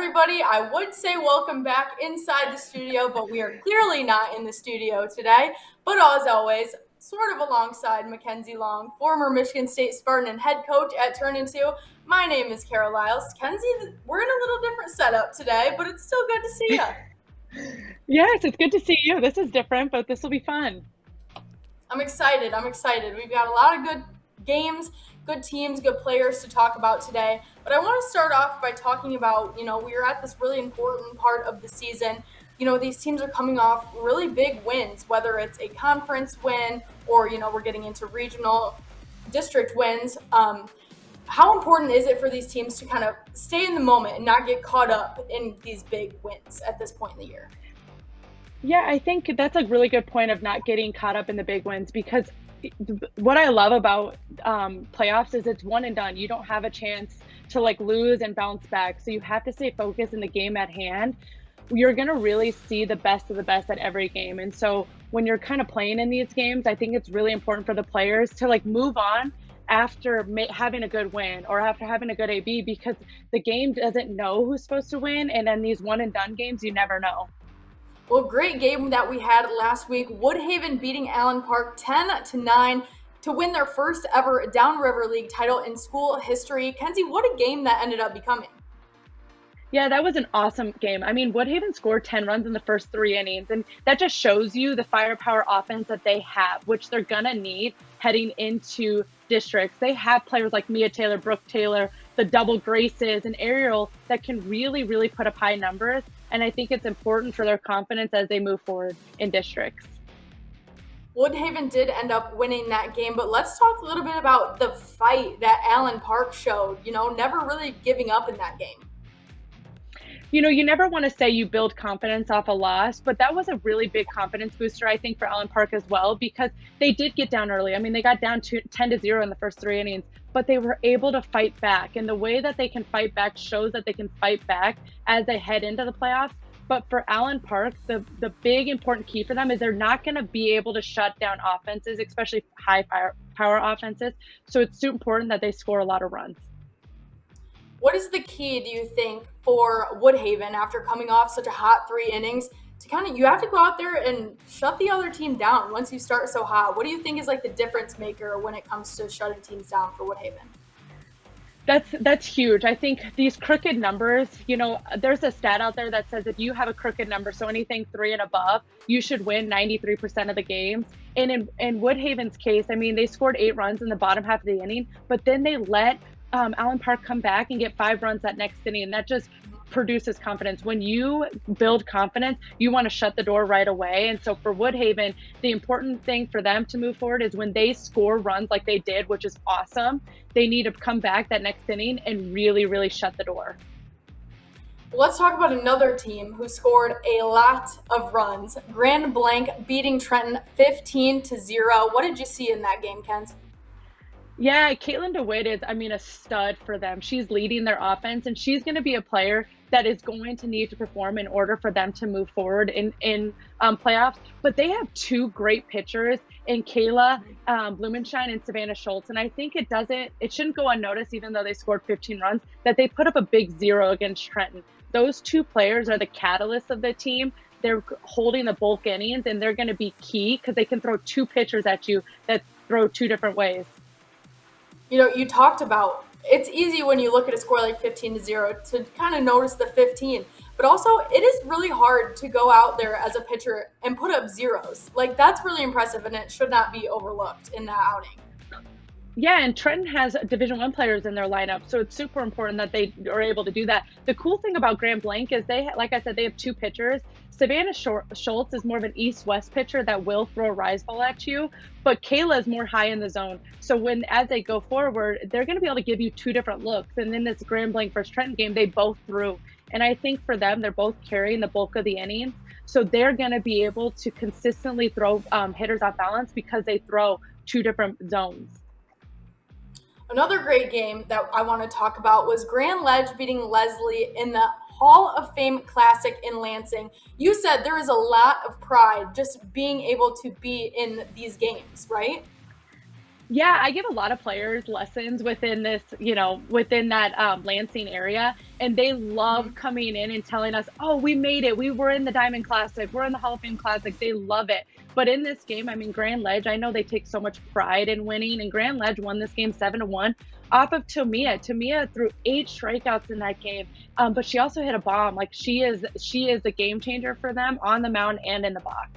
everybody. I would say welcome back inside the studio, but we are clearly not in the studio today. But as always, sort of alongside Mackenzie Long, former Michigan State Spartan and head coach at Turn Into. My name is Carol Lyles. Kenzie, we're in a little different setup today, but it's still good to see you. Yes, it's good to see you. This is different, but this will be fun. I'm excited. We've got a lot of good games, good teams, good players to talk about today. But I want to start off by talking about, we are at this really important part of the season. These teams are coming off really big wins, whether it's a conference win or, we're getting into regional district wins. How important is it for these teams to kind of stay in the moment and not get caught up in these big wins at this point in the year? Yeah, I think that's a really good point of not getting caught up in the big wins because what I love about playoffs is it's one and done. You don't have a chance to lose and bounce back. So you have to stay focused in the game at hand. You're going to really see the best of the best at every game. And so when you're kind of playing in these games, I think it's really important for the players to move on after having a good win or after having a good AB because the game doesn't know who's supposed to win. And in these one and done games, you never know. Well, great game that we had last week. Woodhaven beating Allen Park 10-9 to win their first ever Downriver League title in school history. Kenzie, what a game that ended up becoming. Yeah, that was an awesome game. I mean, Woodhaven scored 10 runs in the first 3 innings, and that just shows you the firepower offense that they have, which they're going to need heading into districts. They have players like Mia Taylor, Brooke Taylor, the double Graces, and Ariel that can really, really put up high numbers. And I think it's important for their confidence as they move forward in districts. Woodhaven did end up winning that game, but let's talk a little bit about the fight that Allen Park showed, never really giving up in that game. You never want to say you build confidence off a loss, but that was a really big confidence booster, I think, for Allen Park as well, because they did get down early. I mean, they got down to 10-0 in the first 3 innings, but they were able to fight back. And the way that they can fight back shows that they can fight back as they head into the playoffs. But for Allen Park, the big important key for them is they're not going to be able to shut down offenses, especially high power offenses. So it's super important that they score a lot of runs. What is the key, do you think, for Woodhaven after coming off such a hot 3 innings to you have to go out there and shut the other team down once you start so hot? What do you think is the difference maker when it comes to shutting teams down for Woodhaven? That's huge. I think these crooked numbers, there's a stat out there that says if you have a crooked number, so anything 3 and above, you should win 93% of the games. And in Woodhaven's case, I mean, they scored 8 runs in the bottom half of the inning, but then they let Allen Park come back and get 5 runs that next inning, and that just produces confidence. When you build confidence, you want to shut the door right away. And so for Woodhaven, the important thing for them to move forward is when they score runs like they did, which is awesome, they need to come back that next inning and really, really shut the door. Let's talk about another team who scored a lot of runs. Grand Blanc beating Trenton 15-0. What did you see in that game, Kent? Yeah, Caitlin DeWitt is, a stud for them. She's leading their offense, and she's going to be a player that is going to need to perform in order for them to move forward in playoffs. But they have 2 great pitchers in Kayla Blumenshine and Savannah Schultz. And I think it shouldn't go unnoticed, even though they scored 15 runs, that they put up a big 0 against Trenton. Those 2 players are the catalysts of the team. They're holding the bulk innings, and they're going to be key because they can throw 2 pitchers at you that throw 2 different ways. You talked about it's easy when you look at a score like 15-0 to kind of notice the 15, but also it is really hard to go out there as a pitcher and put up zeros. That's really impressive, and it should not be overlooked in that outing. Yeah, and Trenton has Division I players in their lineup, so it's super important that they are able to do that. The cool thing about Grand Blanc is like I said, they have 2 pitchers. Savannah Schultz is more of an east-west pitcher that will throw a rise ball at you, but Kayla is more high in the zone. So as they go forward, they're going to be able to give you 2 different looks. And in this Grand Blanc versus Trenton game, they both threw. And I think for them, they're both carrying the bulk of the innings. So they're going to be able to consistently throw hitters off balance because they throw 2 different zones. Another great game that I want to talk about was Grand Ledge beating Leslie in the Hall of Fame Classic in Lansing. You said there is a lot of pride just being able to be in these games, right? Yeah, I give a lot of players lessons within this, within that Lansing area, and they love Mhm. coming in and telling us, "Oh, we made it. We were in the Diamond Classic. We're in the Hall of Fame Classic." They love it. But in this game, I mean, Grand Ledge, I know they take so much pride in winning, and Grand Ledge won this game 7-1 off of Tomia. Tomia threw 8 strikeouts in that game, but she also hit a bomb. Like she is a game changer for them on the mound and in the box.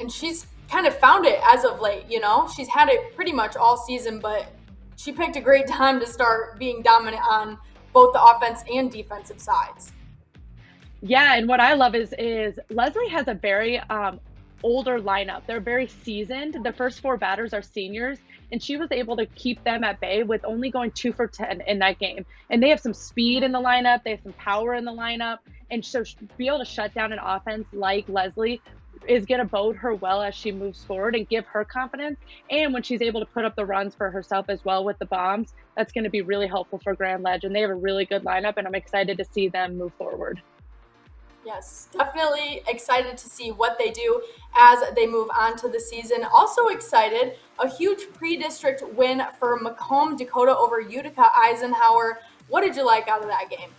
And she's kind of found it as of late, you know? She's had it pretty much all season, but she picked a great time to start being dominant on both the offense and defensive sides. Yeah, and what I love is Leslie has a very older lineup. They're very seasoned. The first four batters are seniors, and she was able to keep them at bay with only going 2 for 10 in that game. And they have some speed in the lineup. They have some power in the lineup, and so to be able to shut down an offense like Leslie is going to bode her well as she moves forward and give her confidence. And when she's able to put up the runs for herself as well with the bombs, that's going to be really helpful for Grand Ledge. And they have a really good lineup, and I'm excited to see them move forward. Yes, definitely excited to see what they do as they move on to the season. Also excited, a huge pre-district win for Macomb, Dakota over Utica Eisenhower. What did you like out of that game?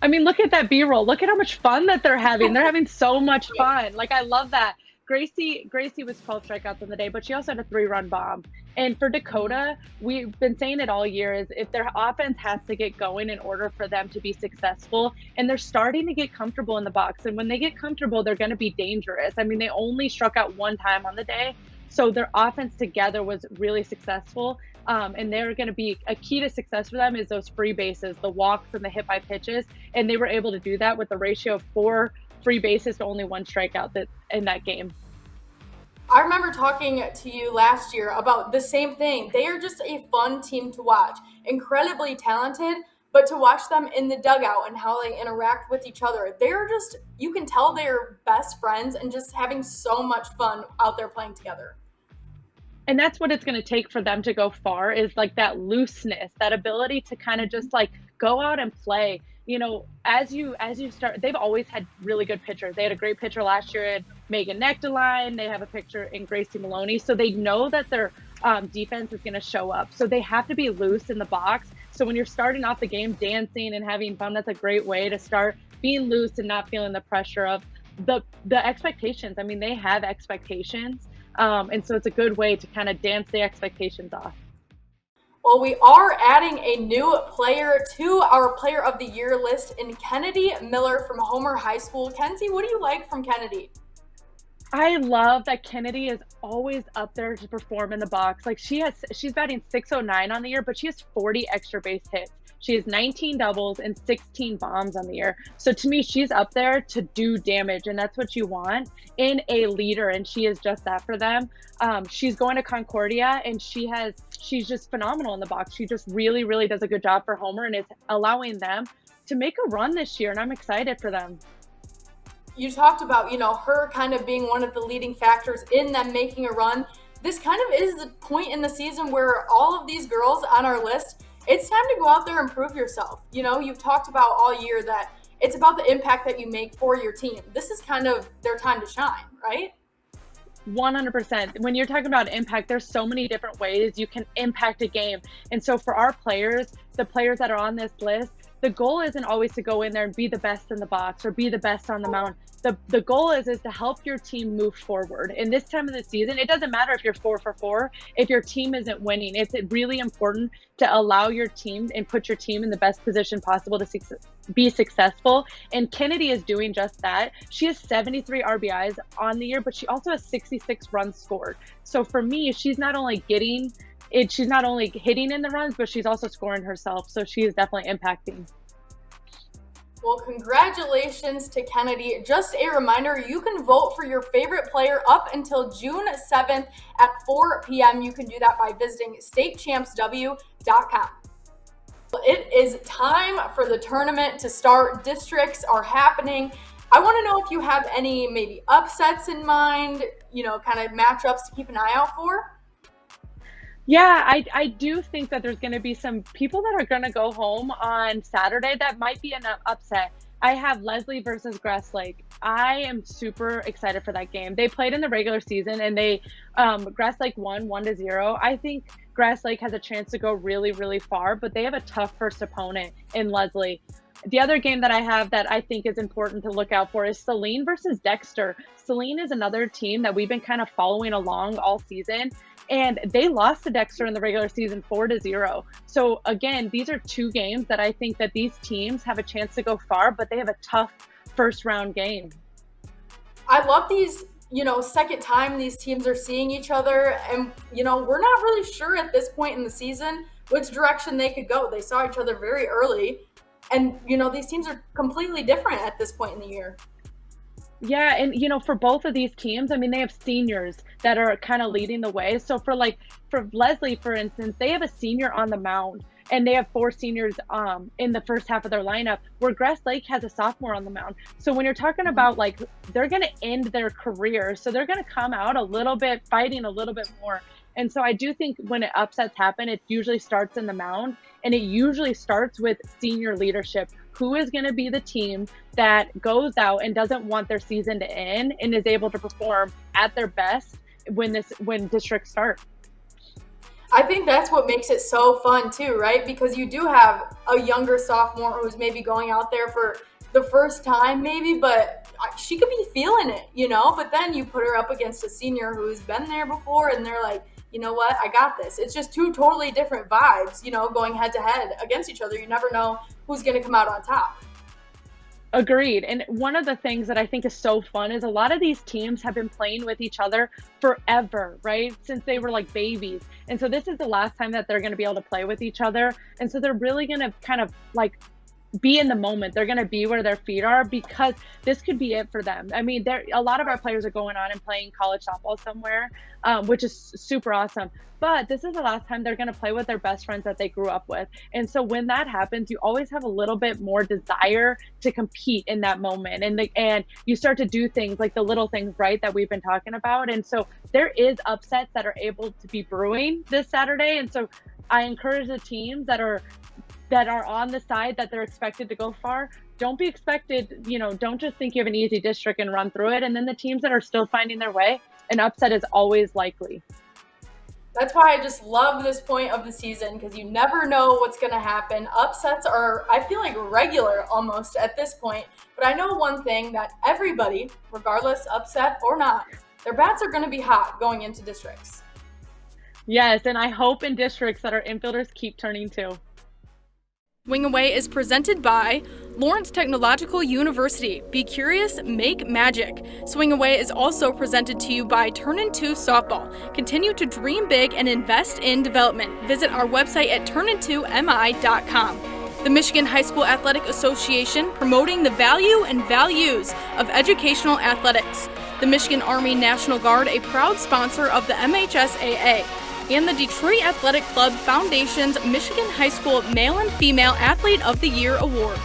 I mean, look at that B-roll. Look at how much fun that they're having. They're having so much fun. Like, I love that. Gracie was 12 strikeouts on the day, but she also had a 3-run bomb. And for Dakota, we've been saying it all year, is if their offense has to get going in order for them to be successful, and they're starting to get comfortable in the box. And when they get comfortable, they're going to be dangerous. I mean, they only struck out one time on the day, so their offense together was really successful. And they're going to be a key to success for them is those free bases, the walks and the hit by pitches. And they were able to do that with a ratio of 4 free bases to only 1 strikeout in that game. I remember talking to you last year about the same thing. They are just a fun team to watch, incredibly talented, but to watch them in the dugout and how they interact with each other, they're just, you can tell they're best friends and just having so much fun out there playing together. And that's what it's going to take for them to go far, is like that looseness, that ability to kind of just like go out and play. As you start, they've always had really good pitchers. They had a great pitcher last year in Megan Nectarline. They have a pitcher in Gracie Maloney. So they know that their defense is going to show up. So they have to be loose in the box. So when you're starting off the game dancing and having fun, that's a great way to start being loose and not feeling the pressure of the expectations. I mean, they have expectations. And so it's a good way to kind of dance the expectations off. Well, we are adding a new player to our Player of the Year list in Kennedy Miller from Homer High School. Kenzie, what do you like from Kennedy? I love that Kennedy is always up there to perform in the box. Like she's batting .609 on the year, but she has 40 extra base hits. She has 19 doubles and 16 bombs on the year. So to me, she's up there to do damage, and that's what you want in a leader, and she is just that for them. She's going to Concordia, and she's just phenomenal in the box. She just really, really does a good job for Homer, and it's allowing them to make a run this year, and I'm excited for them. You talked about, her kind of being one of the leading factors in them making a run. This kind of is the point in the season where all of these girls on our list, it's time to go out there and prove yourself. You've talked about all year that it's about the impact that you make for your team. This is kind of their time to shine, right? 100%. When you're talking about impact, there's so many different ways you can impact a game. And so for our players, the players that are on this list, the goal isn't always to go in there and be the best in the box or be the best on the mound. The goal is to help your team move forward. In this time of the season, it doesn't matter if you're 4 for 4, if your team isn't winning. It's really important to allow your team and put your team in the best position possible to be successful. And Kennedy is doing just that. She has 73 RBIs on the year, but she also has 66 runs scored. So for me, she's not only hitting in the runs, but she's also scoring herself. So she is definitely impacting. Well, congratulations to Kennedy. Just a reminder, you can vote for your favorite player up until June 7th at 4 p.m. You can do that by visiting statechampsw.com. It is time for the tournament to start. Districts are happening. I want to know if you have any maybe upsets in mind, kind of matchups to keep an eye out for. Yeah, I do think that there's going to be some people that are going to go home on Saturday that might be an upset. I have Leslie versus Grass Lake. I am super excited for that game. They played in the regular season and they Grass Lake won 1-0. I think Grass Lake has a chance to go really, really far, but they have a tough first opponent in Leslie. The other game that I have that I think is important to look out for is Saline versus Dexter. Saline is another team that we've been kind of following along all season, and they lost to Dexter in the regular season 4-0. So again, these are two games that I think that these teams have a chance to go far, but they have a tough first round game. I love these, second time these teams are seeing each other, and, we're not really sure at this point in the season which direction they could go. They saw each other very early. And, these teams are completely different at this point in the year. Yeah, and for both of these teams, I mean, they have seniors that are kind of leading the way. So for Leslie, for instance, they have a senior on the mound, and they have 4 seniors in the first half of their lineup, where Grass Lake has a sophomore on the mound. So when you're talking about they're going to end their career, so they're going to come out a little bit fighting a little bit more. And so I do think when upsets happen, it usually starts in the mound, and it usually starts with senior leadership. Who is going to be the team that goes out and doesn't want their season to end and is able to perform at their best when districts start? I think that's what makes it so fun too, right? Because you do have a younger sophomore who's maybe going out there for the first time maybe, but she could be feeling it, But then you put her up against a senior who's been there before, and they're like, you know what, I got this. It's just two totally different vibes, going head to head against each other. You never know who's going to come out on top. Agreed. And one of the things that I think is so fun is a lot of these teams have been playing with each other forever, right? Since they were like babies. And so this is the last time that they're going to be able to play with each other. And so they're really going to kind of be in the moment. They're going to be where their feet are, because this could be it for them. I mean, a lot of our players are going on and playing college softball somewhere, which is super awesome. But this is the last time they're going to play with their best friends that they grew up with. And so when that happens, you always have a little bit more desire to compete in that moment. And you start to do things like the little things, right, that we've been talking about. And so there is upsets that are able to be brewing this Saturday. And so I encourage the teams that are on the side that they're expected to go far, don't be expected, don't just think you have an easy district and run through it. And then the teams that are still finding their way, an upset is always likely. That's why I just love this point of the season, because you never know what's going to happen. Upsets are, I feel like, regular almost at this point. But I know one thing, that everybody, regardless upset or not, their bats are going to be hot going into districts. Yes, and I hope in districts that our infielders keep turning too. Swing Away is presented by Lawrence Technological University. Be curious, make magic. Swing Away is also presented to you by Turnin' 2 Softball. Continue to dream big and invest in development. Visit our website at turnin2mi.com. The Michigan High School Athletic Association, promoting the value and values of educational athletics. The Michigan Army National Guard, a proud sponsor of the MHSAA. And the Detroit Athletic Club Foundation's Michigan High School Male and Female Athlete of the Year Award.